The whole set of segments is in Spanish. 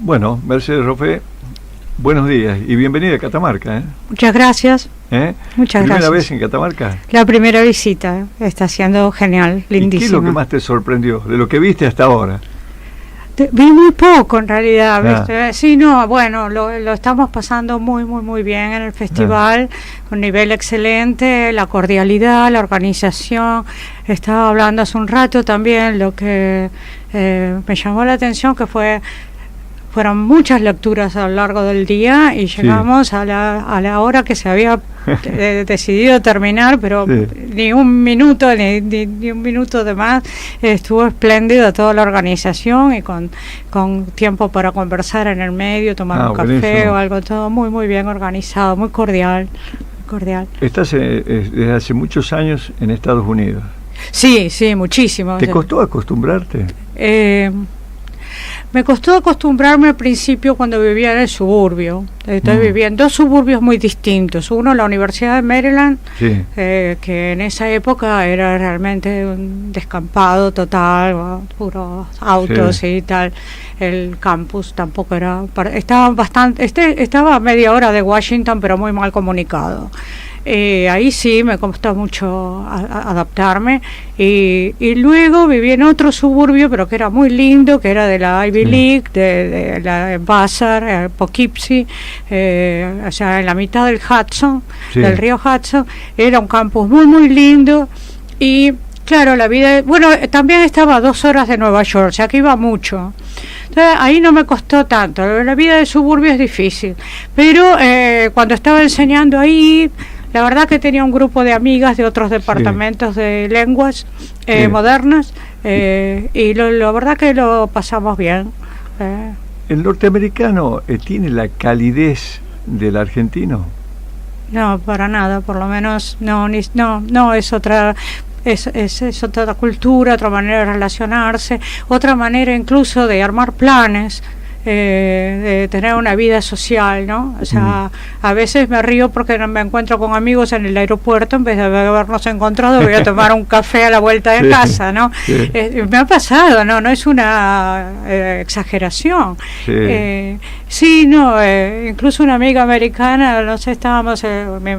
Bueno, Mercedes Roffé, buenos días y bienvenida a Catamarca. Muchas gracias. Muchas gracias. ¿Primera vez en Catamarca? La primera visita, está siendo genial, lindísima. ¿Y qué es lo que más te sorprendió de lo que viste hasta ahora? Vi muy poco en realidad, ¿viste? Sí, no, bueno, lo estamos pasando muy bien en el festival, un nivel excelente, la cordialidad, la organización. Estaba hablando hace un rato también, lo que me llamó la atención que fueron muchas lecturas a lo largo del día y llegamos a la hora que se había decidido terminar, pero ni un minuto ni un minuto de más. Estuvo espléndido toda la organización y con tiempo para conversar en el medio, tomar un café o algo, todo muy bien organizado, muy cordial. Estás desde hace muchos años en Estados Unidos. Sí, muchísimo. ¿Te costó acostumbrarte? Me costó acostumbrarme al principio cuando vivía en el suburbio. Vivía en dos suburbios muy distintos. Uno, la Universidad de Maryland, que en esa época era realmente un descampado total, puros autos y tal. El campus tampoco era... Estaba a media hora de Washington, pero muy mal comunicado. Ahí sí me costó mucho adaptarme y luego viví en otro suburbio pero que era muy lindo, que era de la Ivy League, de la Vassar, Poughkeepsie, o sea, en la mitad del Hudson, del río Hudson. Era un campus muy lindo y claro, la vida, bueno, también estaba a 2 horas de Nueva York, o sea que iba mucho. Entonces ahí no me costó tanto. La vida de suburbio es difícil, pero cuando estaba enseñando ahí, la verdad que tenía un grupo de amigas de otros departamentos de lenguas modernas y la verdad que lo pasamos bien. ¿El norteamericano tiene la calidez del argentino? No, para nada, por lo menos no, es otra... Es otra cultura, otra manera de relacionarse, otra manera incluso de armar planes, de tener una vida social, ¿no? O sea, a veces me río porque me encuentro con amigos en el aeropuerto, en vez de habernos encontrado voy a tomar un café a la vuelta de casa, ¿no? Me ha pasado, no es una exageración. Incluso una amiga americana, no sé, estábamos, una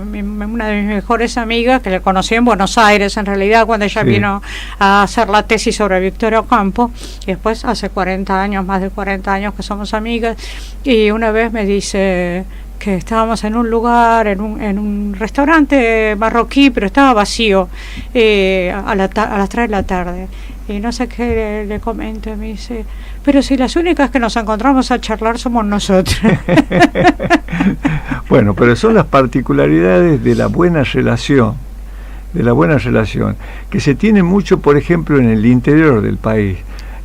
de mis mejores amigas, que la conocí en Buenos Aires, en realidad, cuando ella vino a hacer la tesis sobre Victoria Ocampo, y después hace 40 años, más de 40 años que somos amigas, y una vez me dice que estábamos en un lugar, en un restaurante marroquí, pero estaba vacío, a las 3 de la tarde. Y no sé qué le comento, me dice, pero si las únicas que nos encontramos a charlar somos nosotras. Bueno, pero son las particularidades de la buena relación, que se tiene mucho, por ejemplo, en el interior del país.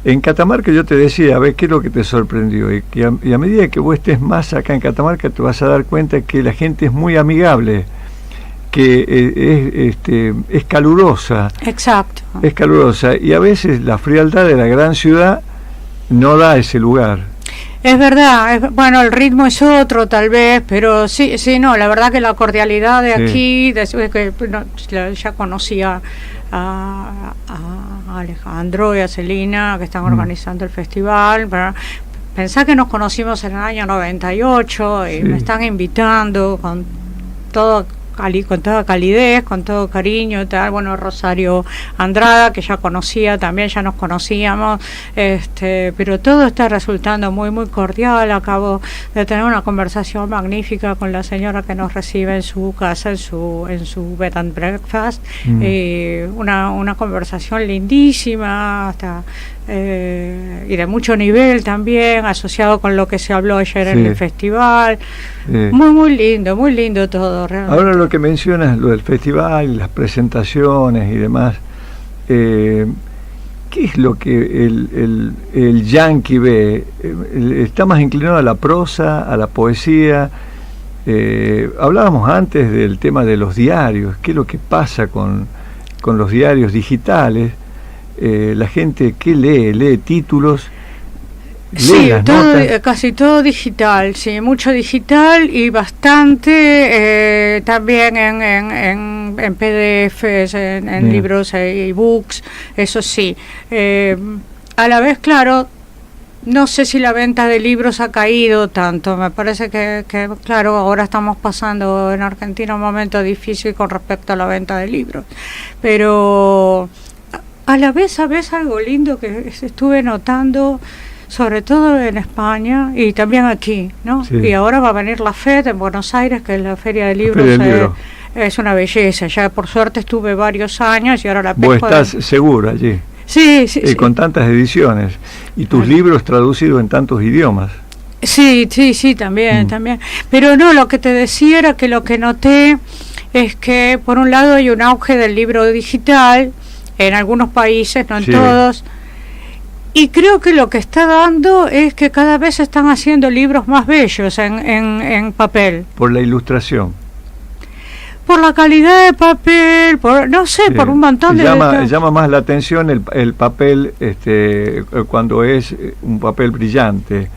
En Catamarca yo te decía, a ver, ¿qué es lo que te sorprendió? Y a medida que vos estés más acá en Catamarca te vas a dar cuenta que la gente es muy amigable, que es calurosa. Exacto. Es calurosa y a veces la frialdad de la gran ciudad no da ese lugar. Es verdad, bueno, el ritmo es otro tal vez, pero la verdad que la cordialidad de aquí, ya conocía a Alejandro y a Celina, que están organizando el festival. Pensá que nos conocimos en el año 98 y me están invitando con toda calidez, con todo cariño y tal. Bueno, Rosario Andrada, que ya conocía también, ya nos conocíamos, pero todo está resultando muy cordial. Acabo de tener una conversación magnífica con la señora que nos recibe en su casa, en su bed and breakfast, una conversación lindísima, hasta y de mucho nivel también, asociado con lo que se habló ayer en el festival. Muy lindo todo realmente. Ahora lo que mencionas, lo del festival, las presentaciones y demás, ¿qué es lo que el yanqui ve? ¿Está más inclinado a la prosa, a la poesía? Hablábamos antes del tema de los diarios. ¿Qué es lo que pasa con los diarios digitales? La gente que lee títulos, sí, casi todo digital, sí, mucho digital y bastante también en PDFs, en libros, e-books, eso sí. A la vez, claro, no sé si la venta de libros ha caído tanto. Me parece que claro, ahora estamos pasando en Argentina un momento difícil con respecto a la venta de libros. Pero a la vez, ¿sabes algo lindo que estuve notando? Sobre todo en España y también aquí, ¿no? Sí. Y ahora va a venir la FED en Buenos Aires, que es la Feria de Libros. Es una belleza. Ya por suerte estuve varios años y ahora la FED... ¿Vos estás segura allí? Sí, sí, sí. Con tantas ediciones y tus libros traducidos en tantos idiomas. Sí, también. Pero no, lo que te decía era que lo que noté es que por un lado hay un auge del libro digital en algunos países, no en todos, y creo que lo que está dando es que cada vez están haciendo libros más bellos en papel. Por la ilustración. Por la calidad de papel, no sé, por un montón de... Llama más la atención el papel cuando es un papel brillante.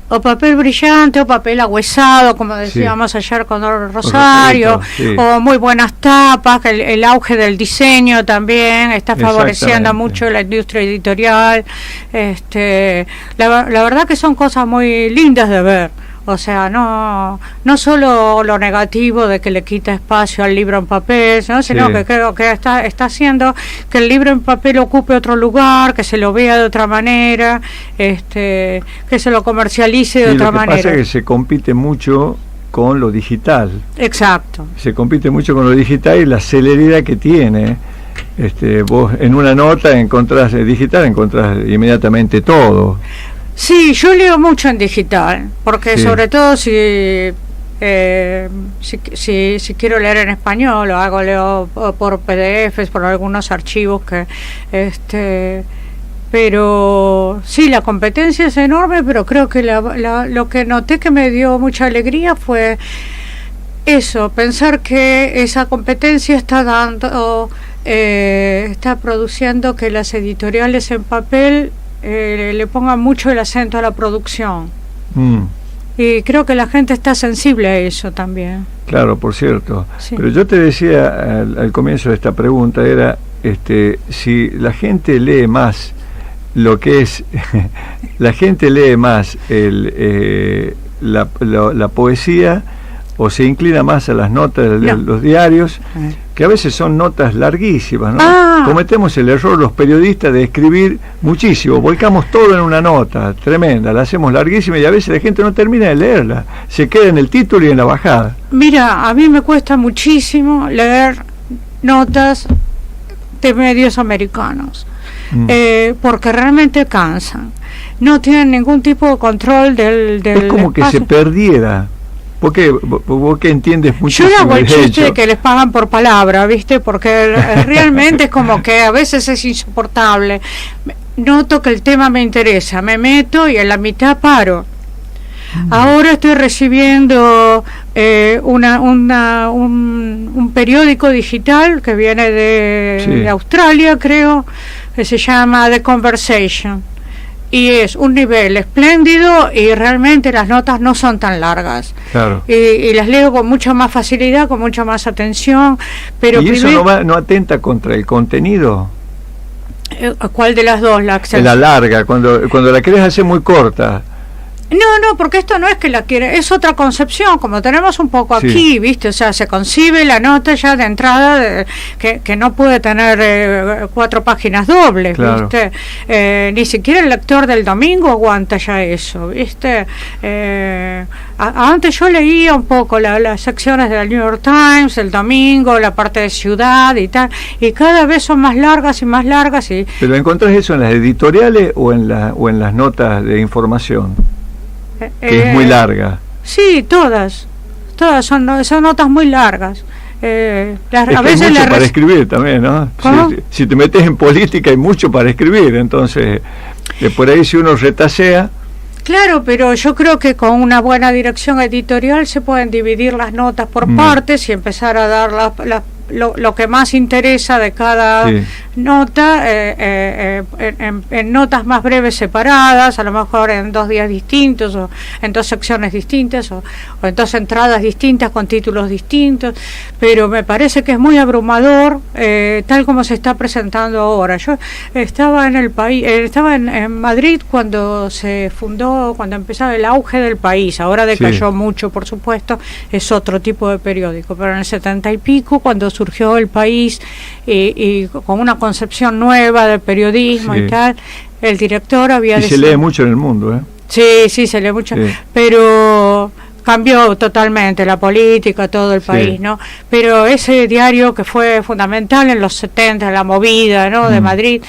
O papel brillante, o papel ahuesado, como decíamos ayer con Rosario, o muy buenas tapas, que el auge del diseño también está favoreciendo mucho la industria editorial. La verdad que son cosas muy lindas de ver. O sea, no solo lo negativo de que le quita espacio al libro en papel, ¿no? Sino que creo que está haciendo que el libro en papel ocupe otro lugar, que se lo vea de otra manera, que se lo comercialice de otra manera. Lo que pasa es que se compite mucho con lo digital. Exacto. Se compite mucho con lo digital y la celeridad que tiene. Vos en una nota encontrás digital, encontrás inmediatamente todo. Sí, yo leo mucho en digital, porque sobre todo si quiero leer en español, leo por PDFs, por algunos archivos pero sí, la competencia es enorme, pero creo que lo que noté que me dio mucha alegría fue eso, pensar que esa competencia está produciendo que las editoriales en papel le pongan mucho el acento a la producción. Y creo que la gente está sensible a eso también. Claro, por cierto. Sí. Pero yo te decía al comienzo de esta pregunta, era si la gente lee más lo que es la gente lee más la poesía, o se inclina más a las notas de los diarios, que a veces son notas larguísimas, ¿no? Cometemos el error los periodistas de escribir muchísimo, volcamos todo en una nota tremenda, la hacemos larguísima y a veces la gente no termina de leerla, se queda en el título y en la bajada. Mira, a mí me cuesta muchísimo leer notas de medios americanos, porque realmente cansan, no tienen ningún tipo de control del es como espacio. Que se perdiera. ¿Vos qué entiendes mucho? Yo hago el chiste de que les pagan por palabra, ¿viste? Porque realmente es como que a veces es insoportable. Noto que el tema me interesa, me meto y en la mitad paro. Ahora estoy recibiendo un periódico digital que viene de Australia, creo, que se llama The Conversation. Y es un nivel espléndido y realmente las notas no son tan largas. Claro. Y las leo con mucha más facilidad, con mucha más atención. Pero ¿y eso no atenta contra el contenido? ¿Cuál de las dos? La larga, cuando la querés hacer muy corta. No, porque esto no es que la quiere, es otra concepción, como tenemos un poco aquí, ¿viste? O sea, se concibe la nota ya de entrada que no puede tener 4 páginas dobles, claro. ¿Viste? Ni siquiera el lector del domingo aguanta ya eso, ¿viste? Antes yo leía un poco las secciones del New York Times, el domingo, la parte de ciudad y tal, y cada vez son más largas y más largas. ¿Pero encontrás eso en las editoriales o en las notas de información? Que es muy larga. Sí, todas son notas muy largas. A veces hay mucho para escribir también, ¿no? Si te metes en política hay mucho para escribir, entonces por ahí si uno retasea. Claro, pero yo creo que con una buena dirección editorial se pueden dividir las notas por partes y empezar a dar lo que más interesa de cada nota en notas más breves separadas, a lo mejor en 2 días distintos, o en 2 secciones distintas, o en 2 entradas distintas con títulos distintos, pero me parece que es muy abrumador tal como se está presentando ahora. Yo estaba en el país, estaba en Madrid cuando se fundó, cuando empezaba el auge del País. Ahora decayó mucho, por supuesto, es otro tipo de periódico, pero en el 70 y pico, cuando surgió el País y con una concepción nueva de periodismo y tal, el director había y se lee mucho en el mundo, ¿eh? Sí, se lee mucho, pero cambió totalmente la política, todo el país, ¿no? Pero ese diario que fue fundamental en los 70, la movida, ¿no? De Madrid,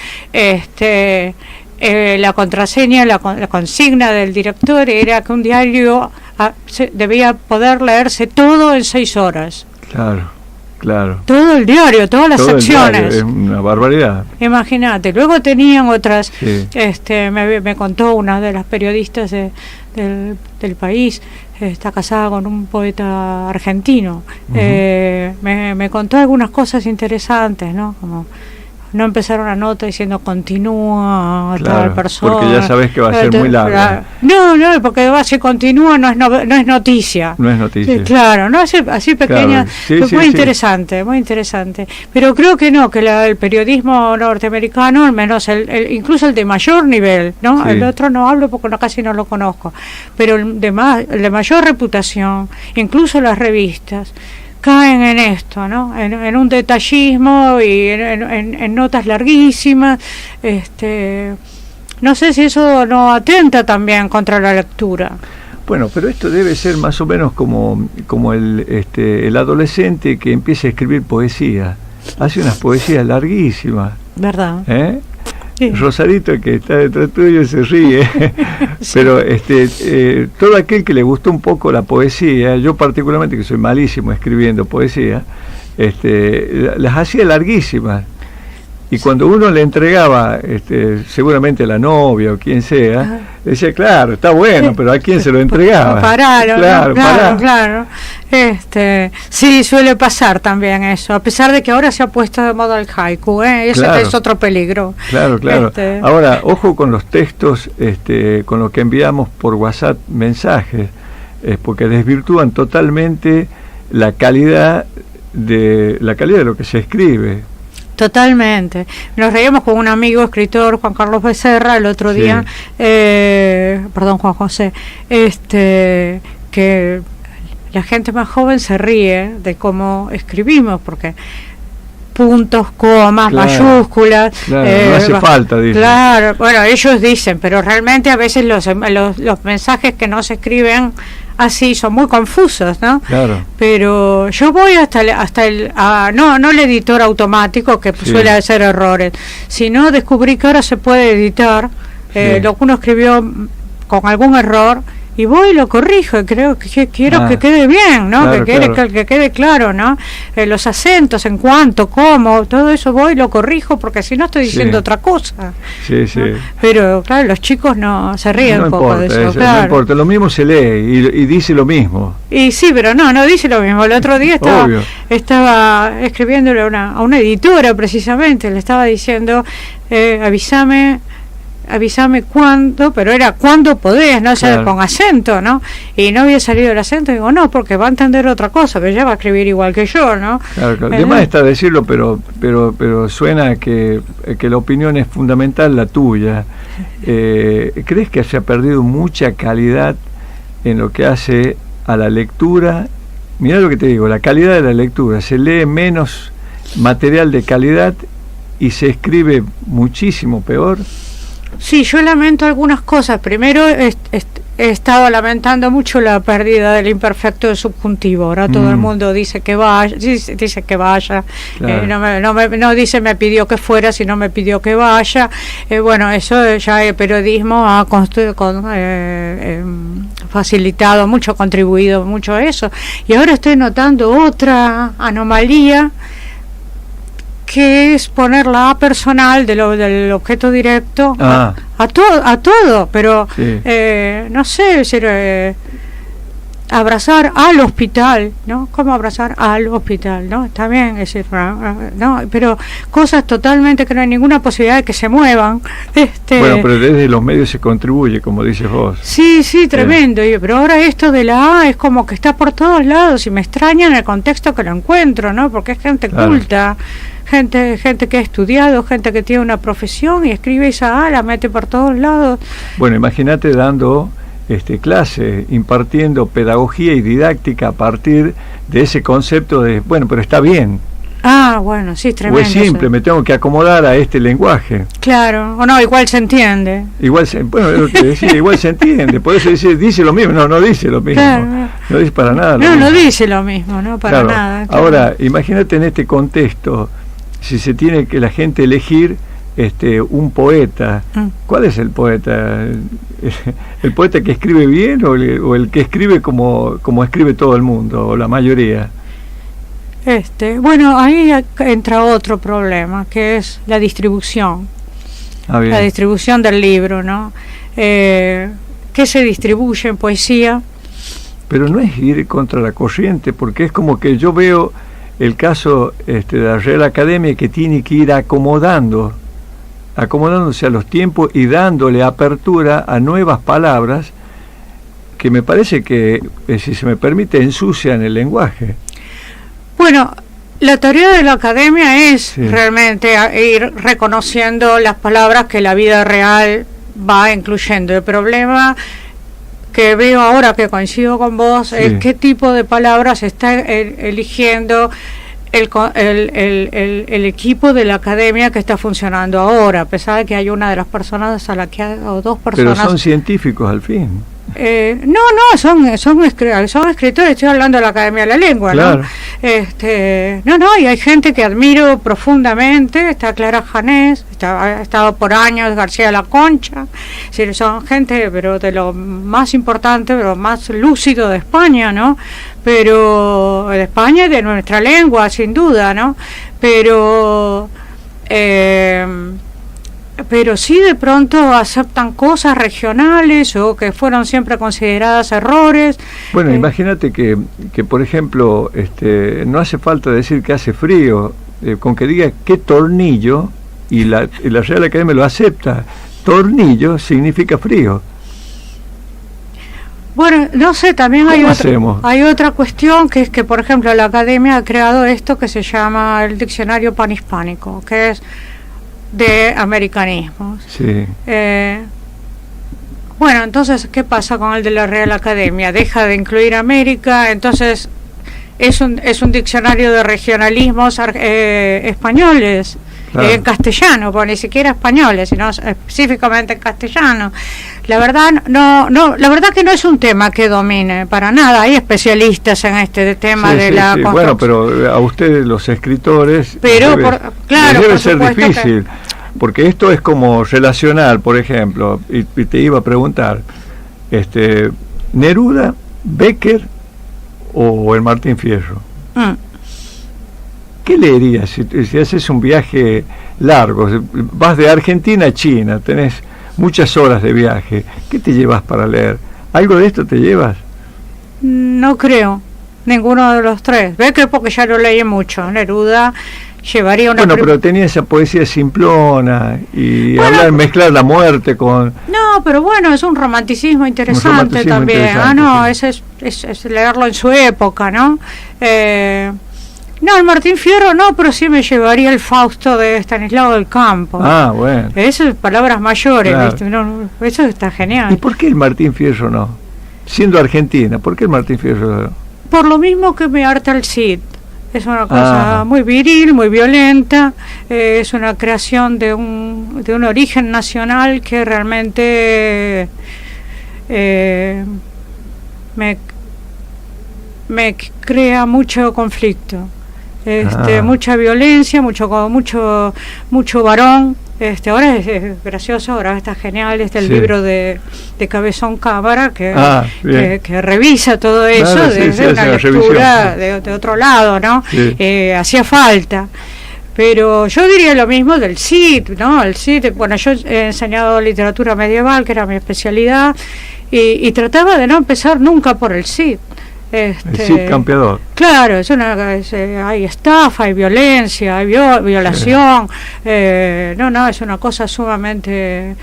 la contraseña, la consigna del director era que un diario debía poder leerse todo en 6 horas. Claro. Todo el diario, todas las secciones. Es una barbaridad. Imagínate. Luego tenían otras, me contó una de las periodistas del País, está casada con un poeta argentino. Me contó algunas cosas interesantes, ¿no? Como no empezar una nota diciendo continúa tal persona, porque ya sabes que va a ser muy larga. No, porque si continúa no es noticia. No es noticia. Sí, claro, no así pequeña, muy interesante. Pero creo que no, que el periodismo norteamericano, al menos incluso el de mayor nivel, ¿no? El otro no hablo porque casi no lo conozco, pero el de mayor reputación, incluso las revistas, caen en esto, ¿no? En un detallismo y en notas larguísimas. No sé si eso no atenta también contra la lectura. Bueno, pero esto debe ser más o menos como el adolescente que empieza a escribir poesía. Hace unas poesías larguísimas. ¿Verdad? Rosarito, que está detrás tuyo, se ríe. Pero todo aquel que le gustó un poco la poesía, yo particularmente, que soy malísimo escribiendo poesía, las hacía larguísimas. Y cuando uno le entregaba, seguramente a la novia o quien sea, decía, claro, está bueno, pero ¿a quién se lo entregaba? Claro. Sí, suele pasar también eso, a pesar de que ahora se ha puesto de moda el haiku, ese es otro peligro. Claro. Ahora, ojo con los textos, con lo que enviamos por WhatsApp mensajes, porque desvirtúan totalmente la calidad de lo que se escribe. Totalmente. Nos reíamos con un amigo escritor, Juan Carlos Becerra, el otro día, Juan José, que la gente más joven se ríe de cómo escribimos, porque puntos, comas, mayúsculas. No hace falta, dicen. Claro, bueno, ellos dicen, pero realmente a veces los mensajes que no se escriben así son muy confusos, ¿no? Claro. Pero yo voy no el editor automático, que suele hacer errores, sino descubrí que ahora se puede editar lo que uno escribió con algún error, y voy y lo corrijo, y quiero que quede bien, ¿no? Que quede claro, ¿no? Los acentos, en cuánto, cómo, todo eso voy y lo corrijo, porque si no estoy diciendo otra cosa. Sí. Pero claro, los chicos no se ríen un poco de eso. No importa, lo mismo se lee y dice lo mismo. Y sí, pero no dice lo mismo. El otro día estaba escribiéndole a una editora, precisamente, le estaba diciendo, avísame cuándo, pero era cuándo podés, no sé, con acento, ¿no? Y no había salido el acento, digo, no, porque va a entender otra cosa, pero ya va a escribir igual que yo, ¿no? Claro. Además está decirlo, pero suena que la opinión es fundamental, la tuya. ¿Crees que se ha perdido mucha calidad en lo que hace a la lectura? Mirá lo que te digo, la calidad de la lectura, se lee menos material de calidad y se escribe muchísimo peor. Sí, yo lamento algunas cosas. Primero, he estado lamentando mucho la pérdida del imperfecto del subjuntivo. Ahora todo el mundo dice que vaya, claro. No dice me pidió que fuera, sino me pidió que vaya. Bueno, eso ya el periodismo ha facilitado mucho, contribuido mucho a eso. Y ahora estoy notando otra anomalía, que es poner la A personal del objeto directo a todo, pero no sé, abrazar al hospital, ¿no? ¿Cómo abrazar al hospital, no? Está bien, es decir, no, pero cosas totalmente que no hay ninguna posibilidad de que se muevan. Bueno, pero desde los medios se contribuye, como dices vos. Sí, tremendo. Pero ahora esto de la A es como que está por todos lados y me extraña en el contexto que lo encuentro, ¿no? Porque es gente culta, gente que ha estudiado, gente que tiene una profesión y escribe esa A, la mete por todos lados. Bueno, imagínate dando clase, impartiendo pedagogía y didáctica a partir de ese concepto de, bueno, pero está bien. Bueno, sí, tremendo. O es simple, me tengo que acomodar a este lenguaje. Claro, o no, igual se entiende. Bueno, es lo que decía, igual se entiende. Por eso dice lo mismo, no dice lo mismo. Claro. No dice para nada. No dice lo mismo, no para nada. Claro. Ahora, imagínate en este contexto, si se tiene que la gente elegir un poeta. ¿Cuál es el poeta? ¿El poeta que escribe bien o el que escribe como escribe todo el mundo o la mayoría? Bueno, ahí entra otro problema, que es la distribución. La distribución del libro, ¿no? ¿Qué se distribuye en poesía? Pero no es ir contra la corriente, porque es como que yo veo el caso de la Real Academia, que tiene que ir acomodándose a los tiempos y dándole apertura a nuevas palabras que me parece que, si se me permite, ensucian el lenguaje. Bueno, la tarea de la academia es realmente ir reconociendo las palabras que la vida real va incluyendo. El problema que veo ahora, que coincido con vos, es qué tipo de palabras está eligiendo el equipo de la academia que está funcionando ahora, a pesar de que hay una de las personas o dos personas. Pero son científicos al fin. Son escritores, estoy hablando de la Academia de la Lengua, claro. Y hay gente que admiro profundamente, está Clara Janés, ha estado por años García La Concha, es decir, son gente, pero de lo más importante, pero más lúcido de España, ¿no? Pero de España y de nuestra lengua, sin duda, ¿no? Pero sí de pronto aceptan cosas regionales o que fueron siempre consideradas errores. Bueno, imagínate que por ejemplo, no hace falta decir que hace frío, con que diga qué tornillo, y la Real Academia lo acepta, tornillo significa frío. Bueno, no sé, también hay otra cuestión, que es que, por ejemplo, la Academia ha creado esto que se llama el Diccionario Panhispánico, que es de americanismos. Sí. Bueno, entonces, ¿qué pasa con el de la Real Academia? Deja de incluir América, entonces es un diccionario de regionalismos españoles. Claro. En castellano, pues ni siquiera españoles, sino específicamente en castellano. La verdad que no es un tema que domine para nada. Hay especialistas en este tema de la construcción. Bueno, pero a ustedes los escritores debe ser difícil, porque esto es como relacional, por ejemplo, y te iba a preguntar, Neruda, Becker o el Martín Fierro. ¿Qué leerías si haces un viaje largo? Vas de Argentina a China, tenés muchas horas de viaje. ¿Qué te llevas para leer? ¿Algo de esto te llevas? No creo, ninguno de los tres. Becker porque ya lo leí mucho. Neruda llevaría una... Bueno, pero tenía esa poesía simplona y mezclar la muerte con... No, pero bueno, es un romanticismo interesante también. Es leerlo en su época, ¿no? No, el Martín Fierro no, pero sí me llevaría el Fausto de Estanislao del Campo. Bueno. Eso es palabras mayores, claro. ¿Viste? No, eso está genial. ¿Y por qué el Martín Fierro no? Siendo argentina, ¿por qué el Martín Fierro no? Por lo mismo que me harta el Cid. Es una cosa muy viril, muy violenta, es una creación de un origen nacional que realmente me crea mucho conflicto. Mucha violencia, mucho varón. Ahora es gracioso, ahora está genial el libro de Cabezón Cámara que revisa todo eso desde una lectura de otro lado, ¿no? Hacía falta. Pero yo diría lo mismo del Cid, ¿no? El Cid, bueno, yo he enseñado literatura medieval, que era mi especialidad, y trataba de no empezar nunca por el Cid. El Cid campeador. Claro, hay estafa, hay violencia, hay violación. No, es una cosa sumamente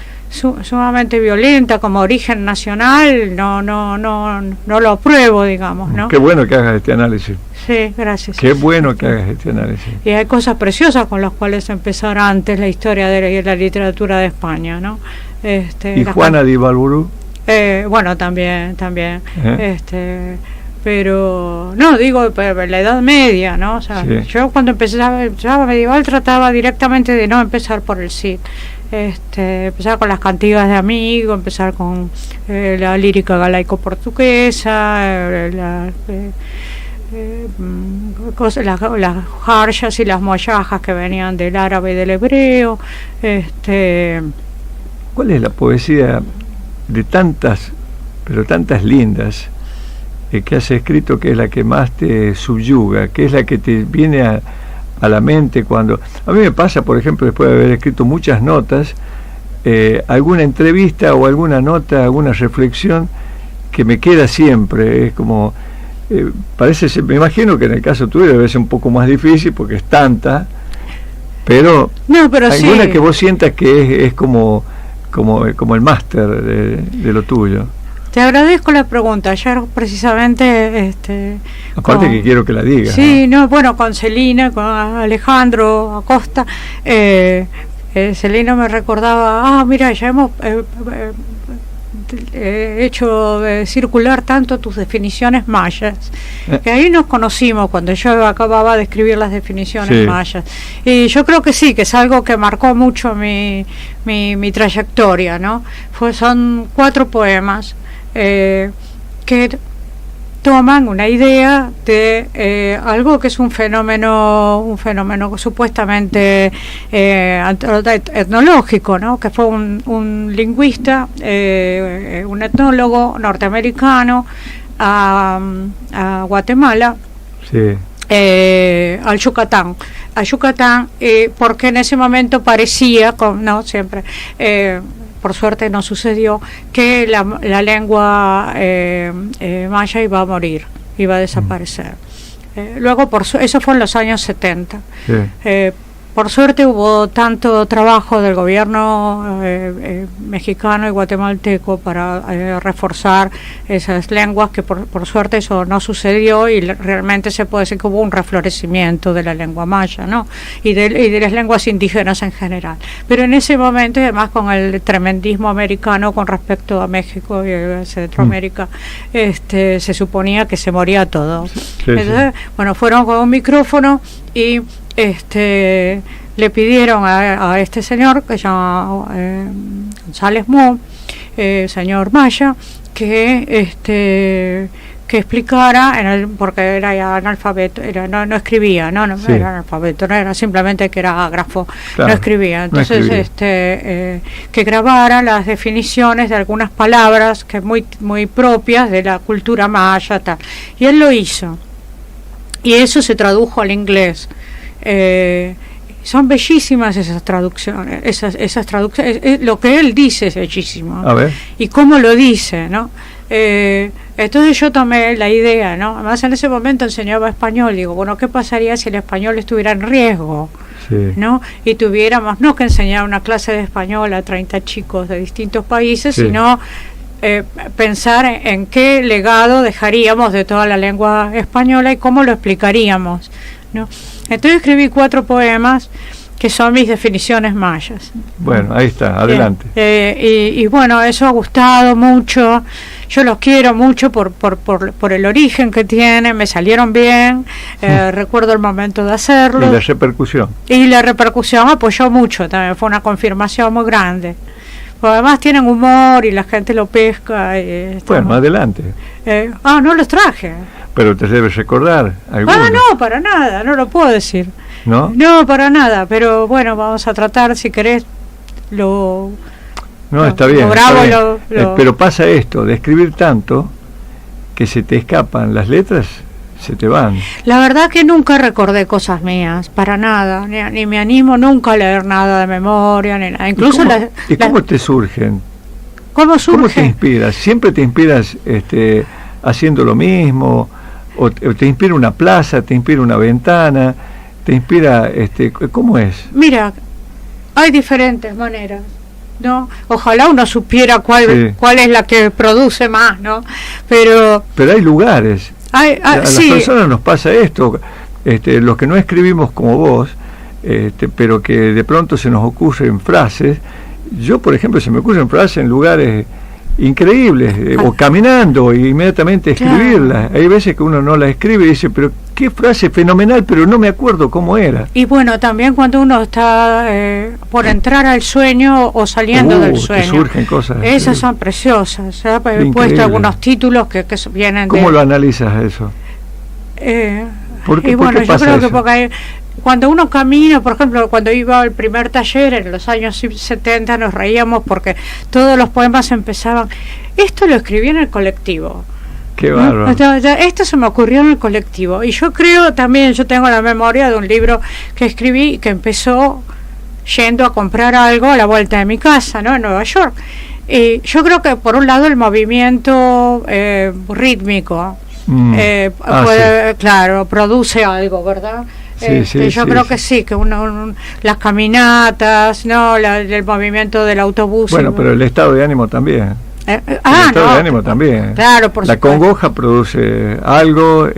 violenta como origen nacional. No lo apruebo, digamos, ¿no? Qué bueno que hagas este análisis. Sí, gracias. Qué bueno que hagas este análisis. Y hay cosas preciosas con las cuales empezar antes la historia de la literatura de España, ¿no? ¿Y Juana de Ibarburu? Bueno, también. Pero, no, digo, la Edad Media, ¿no? O sea, sí. Yo cuando empezaba medieval trataba directamente de no empezar por el Cid. Empezar con las cantigas de amigos, empezar con la lírica galaico-portuguesa, las jarjas y las moyajas que venían del árabe y del hebreo. ¿Cuál es la poesía de tantas, pero tantas lindas, que has escrito, que es la que más te subyuga, que es la que te viene a la mente cuando... A mí me pasa, por ejemplo, después de haber escrito muchas notas, alguna entrevista o alguna nota, alguna reflexión que me queda siempre, es como... me imagino que en el caso tuyo debe ser un poco más difícil porque es tanta, pero alguna sí, que vos sientas que es como el máster de lo tuyo. Te agradezco la pregunta. Ayer precisamente aparte que quiero que la digas. Sí, bueno, con Celina, con Alejandro Acosta, Celina me recordaba, mira, ya hemos hecho circular tanto tus definiciones mayas, que ahí nos conocimos cuando yo acababa de escribir las definiciones mayas, y yo creo que sí, que es algo que marcó mucho mi trayectoria, ¿no? Son 4 poemas que toman una idea de algo que es un fenómeno supuestamente etnológico, ¿no? Que fue un lingüista, un etnólogo norteamericano a Guatemala, al Yucatán, porque en ese momento parecía, siempre, por suerte no sucedió, que la lengua maya iba a morir, iba a desaparecer. Luego, eso fue en los años 70. Por suerte hubo tanto trabajo del gobierno mexicano y guatemalteco para reforzar esas lenguas, que por suerte eso no sucedió, y realmente se puede decir que hubo un reflorecimiento de la lengua maya, ¿no? y de las lenguas indígenas en general. Pero en ese momento, además con el tremendismo americano con respecto a México y a Centroamérica, se suponía que se moría todo. Entonces, bueno, fueron con un micrófono y le pidieron a este señor que se llama González Mo, señor maya, que explicara, porque era ya analfabeto, no escribía, no era analfabeto, no era simplemente que era ágrafo, claro, no escribía. Entonces que grabara las definiciones de algunas palabras que muy muy propias de la cultura maya, tal. Y él lo hizo, y eso se tradujo al inglés. Son bellísimas esas traducciones, esas traducciones, lo que él dice es bellísimo, a ver, y cómo lo dice, ¿no? Entonces yo tomé la idea, ¿no? Además en ese momento enseñaba español, digo, bueno, ¿qué pasaría si el español estuviera en riesgo? ¿No? Y tuviéramos, no que enseñar una clase de español a 30 chicos de distintos países, sino pensar en qué legado dejaríamos de toda la lengua española y cómo lo explicaríamos, ¿no? Entonces escribí 4 poemas que son mis definiciones mayas. Bueno, ahí está, adelante. Y bueno, eso ha gustado mucho. Yo los quiero mucho por el origen que tienen, me salieron bien, recuerdo el momento de hacerlo. Y la repercusión. Y la repercusión apoyó mucho también, fue una confirmación muy grande. Porque además tienen humor y la gente lo pesca. Bueno, adelante. No los traje. Pero te debes recordar algunos. No, para nada, no lo puedo decir. ¿No? No, para nada, pero bueno, vamos a tratar, si querés, está bien. Está bien. Pero pasa esto, de escribir tanto, que se te escapan las letras, se te van. La verdad que nunca recordé cosas mías, para nada, ni me animo nunca a leer nada de memoria, ni nada. Incluso ¿Y cómo te surgen? ¿Cómo surgen? ¿Cómo te inspiras? ¿Siempre te inspiras haciendo lo mismo? o te inspira una plaza, te inspira una ventana, te inspira, ¿cómo es? Mira, hay diferentes maneras, ¿no? Ojalá uno supiera cuál es la que produce más, ¿no? Pero hay lugares. A las personas nos pasa esto, los que no escribimos como vos, pero que de pronto se nos ocurren frases. Yo, por ejemplo, se me ocurren frases en lugares increíbles, o caminando e inmediatamente escribirlas. Hay veces que uno no la escribe y dice, pero qué frase fenomenal, pero no me acuerdo cómo era. Y bueno, también cuando uno está por entrar al sueño o saliendo del sueño, te surgen cosas. Esas son preciosas. He puesto algunos títulos que vienen ¿Cómo lo analizas eso? Y bueno, yo creo que porque cuando uno camina, por ejemplo, cuando iba al primer taller en los años 70 nos reíamos porque todos los poemas empezaban, esto lo escribí en el colectivo. Qué bárbaro. Esto se me ocurrió en el colectivo. Y yo creo también, yo tengo la memoria de un libro que escribí que empezó yendo a comprar algo a la vuelta de mi casa, ¿no? En Nueva York. Y yo creo que por un lado el movimiento rítmico claro, produce algo, ¿verdad? Yo creo que sí, que las caminatas, no, el movimiento del autobús. Bueno, pero el estado de ánimo también. El estado de ánimo también. Claro, por supuesto. La congoja produce algo,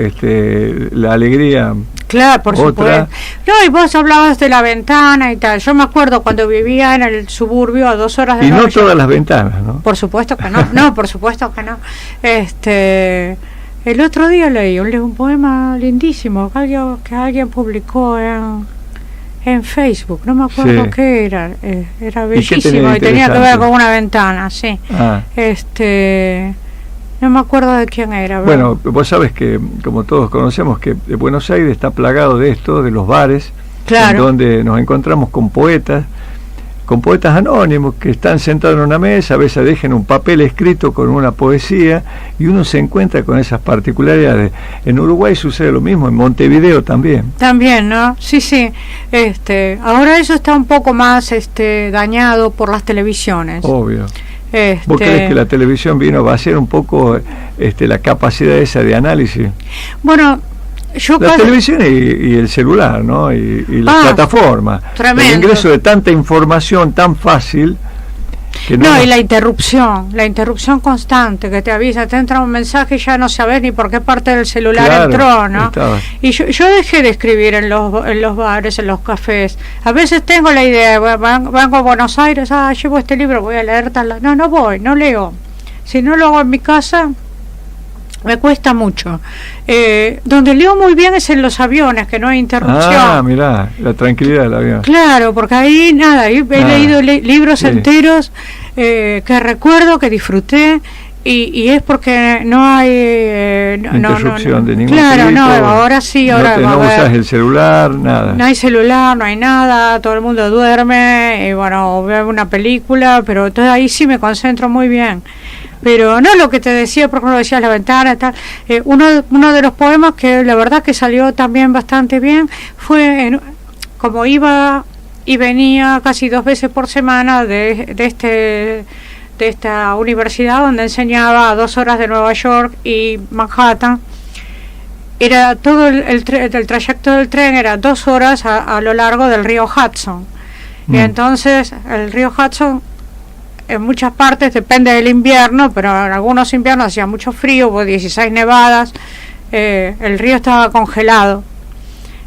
la alegría. Claro, por supuesto. No, y vos hablabas de la ventana y tal. Yo me acuerdo cuando vivía en el suburbio a 2 horas de Nueva York. Y no todas las ventanas, ¿no? Por supuesto que no. No, por supuesto que no. El otro día leí un poema lindísimo que alguien publicó en Facebook, no me acuerdo qué era bellísimo y tenía que ver con una ventana, sí. No me acuerdo de quién era. Bueno, vos sabes que, como todos conocemos, que Buenos Aires está plagado de esto, de los bares, en donde nos encontramos con poetas anónimos que están sentados en una mesa, a veces dejan un papel escrito con una poesía y uno se encuentra con esas particularidades. En Uruguay sucede lo mismo, en Montevideo también. También, ¿no? Sí. Ahora eso está un poco más dañado por las televisiones. Obvio. ¿Vos crees que la televisión vino a vaciar un poco la capacidad esa de análisis? Bueno, la televisión y el celular, ¿no? Y las plataformas. Tremendo. El ingreso de tanta información tan fácil. Y la interrupción constante que te avisa, te entra un mensaje y ya no sabes ni por qué parte del celular entró, ¿no? Y yo dejé de escribir en los bares, en los cafés. A veces tengo la idea, vengo a Buenos Aires, llevo este libro, voy a leer tal. No voy, no leo. Si no lo hago en mi casa, me cuesta mucho. Donde leo muy bien es en los aviones, que no hay interrupción. Mirá, la tranquilidad del avión. Claro, porque ahí he leído libros enteros que recuerdo, que disfruté, y es porque no hay interrupción de ningún tipo. Claro, ahora sí, no usas el celular, nada. No hay celular, no hay nada, todo el mundo duerme, y bueno, veo una película, pero entonces ahí sí me concentro muy bien. Pero no lo que te decía, por ejemplo, decías la ventana, tal. Uno de los poemas que la verdad que salió también bastante bien fue como iba y venía casi 2 veces por semana de esta universidad donde enseñaba a 2 horas de Nueva York y Manhattan. Era todo el trayecto del tren era 2 horas a lo largo del río Hudson. Y entonces el río Hudson en muchas partes, depende del invierno, pero en algunos inviernos hacía mucho frío, hubo 16 nevadas, el río estaba congelado.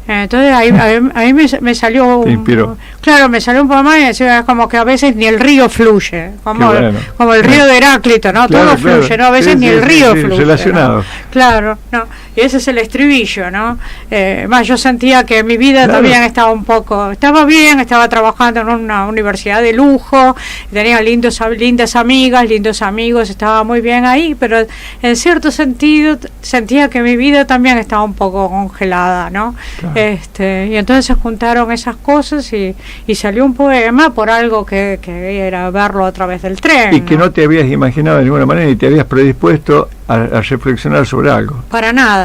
Entonces ahí me salió me salió un poema y decía como que a veces ni el río fluye, como el río de Heráclito, ¿no? Todo fluye, ¿no? A veces ni el río fluye. Relacionado. ¿No? Claro, ¿no? Y ese es el estribillo, ¿no? Más yo sentía que mi vida también estaba bien, estaba trabajando en una universidad de lujo, tenía lindas amigas, lindos amigos, estaba muy bien ahí, pero en cierto sentido sentía que mi vida también estaba un poco congelada, ¿no? Claro. Y entonces se juntaron esas cosas y salió un poema por algo que era verlo a través del tren. Y que no te habías imaginado de ninguna manera y te habías predispuesto a reflexionar sobre algo. Para nada.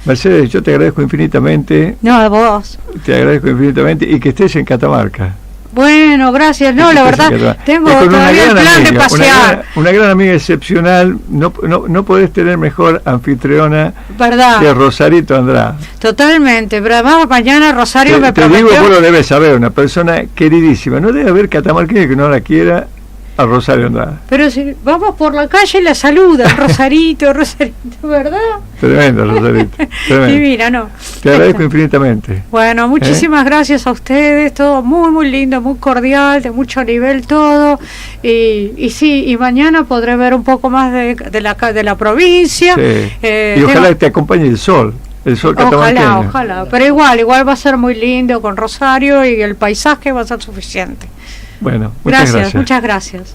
Mercedes, yo te agradezco infinitamente. No, a vos. Te agradezco infinitamente y que estés en Catamarca. Bueno, gracias. No, la verdad, tengo todavía el plan de pasear. Una gran amiga excepcional. No podés tener mejor anfitriona, ¿verdad?, que Rosarito Andrade. Totalmente. Pero además mañana Rosario me prometió. Te digo, vos lo debes saber, una persona queridísima. No debe haber catamarqueño que no la quiera a Rosario Andrade. Pero si vamos por la calle y la saludan, Rosarito, ¿verdad? Tremendo, Rosarito. Tremendo. Divina, ¿no? Te agradezco infinitamente. Bueno, muchísimas gracias a ustedes, todo muy, muy lindo, muy cordial, de mucho nivel todo. Y sí, y mañana podré ver un poco más de la provincia. Sí. Y ojalá te acompañe el sol. El sol catamarqueño. Ojalá. Pero igual va a ser muy lindo con Rosario y el paisaje va a ser suficiente. Bueno, muchas gracias. Muchas gracias.